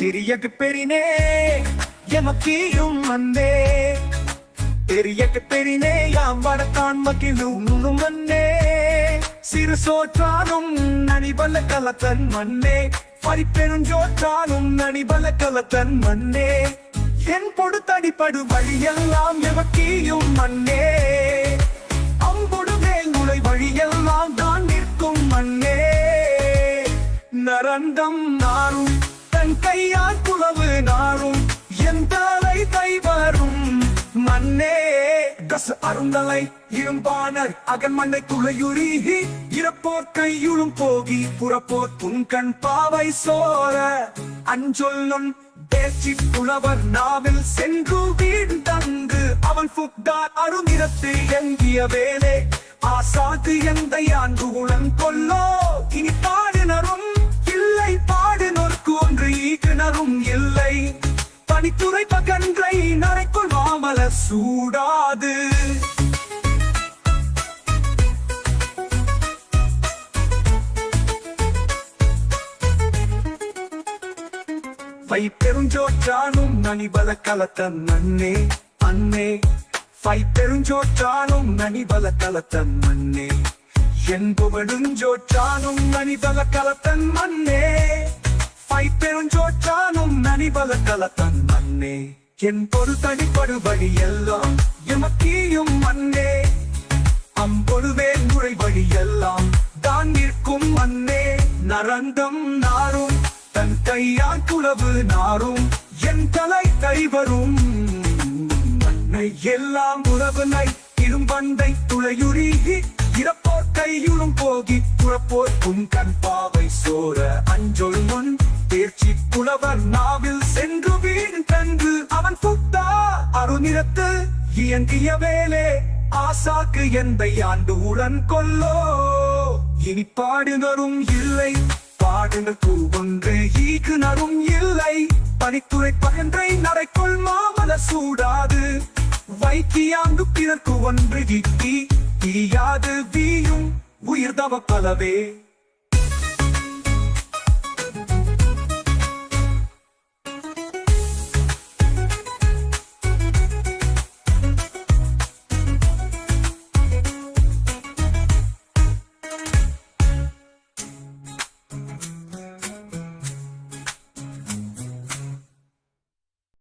சிறியக்கு பெரினே எமக்கியும் மன்னே பெரியக்கு பெரினே யாம் வடத்தான் மகிழும் மன்னே சிறு சோற்றானும் நனிபல கலத்தன் மன்னே பரிப்பெருஞ்சோற்றானும் நனிபல கலத்தன் மன்னே என் பொடுத்தடிப்படு வழியெல்லாம் எமக்கியும் மன்னே அம்பொடு மேல் நுழை வழியெல்லாம் தான் நிற்கும் மன்னே நரந்தம் நாரும் தன் கையால் புலவு நாரும் என் தலை தைவரும் மன்னே கச அருந்தலை இரும்பானர் அகன்மண்ணை துளையுருகி இறப்போர் கையுளும் போகி புறப்போர் புன்கண் பாவை சோர அஞ்சொல்லும் பேச்சு புலவர் நாவில் சென்று வீடு தந்து அவன் புத்தார் அருநிறத்து எங்கிய வேலே ஆசாது எந்த ஆண்டு உளன் கொல்லோ இனி பாடினரும் இல்லை பாடினோர்க்கு ஒன்று ஈகினரும் இல்லை பனித்துறை பகன்றை நரைக்குள் மாமல சூடாது பை பெருஞ்சோற்றானும் நனிபல கலத்தன் மன்னே அன்னே பை பெருஞ்சோற்றானும் நனிபல கலத்தன் மன்னே என்பவடுஞ்சோற்றானும் நனிபல கலத்தன் மன்னே பை பெருஞ்சோற்றானும் நனிபல கலத்தன் மன்னே என் பொரு தடிப்படுபடி எல்லாம் எமக்கியும் மன்னே அம்பொழுவே முறை வழி எல்லாம் தான் நிற்கும் மன்னே நரந்தம் நாரும் தன் கையால் குலவு நாரும் என் தலை தைவரும் மன்னை எல்லாம் உறவுனை இரும்பண்டை துளையுருகி இறப்போர் கையுளும் போகி புறப்போர் புன்கண் பாவை சோர அஞ்சொல் முன் தேர்ச்சி புலவர் நாவில் சென்று வீடு கண்டு அவன் புத்தா அருநிறத்து இயங்கிய வேலே ஆசாக்கு எந்த ஆண்டு உடன் கொல்லோ இனி பாடுனரும் இல்லை பாடுனருக்கு ஒன்று ஈகுனரும் இல்லை பனித்துறை பகன்றை நரைக்குள் மாமல சூடாது வைக்கியாங்கு பிறர்க்கு ஒன்று கிட்டி தீயாது வீயும் உயிர்தவ பலவே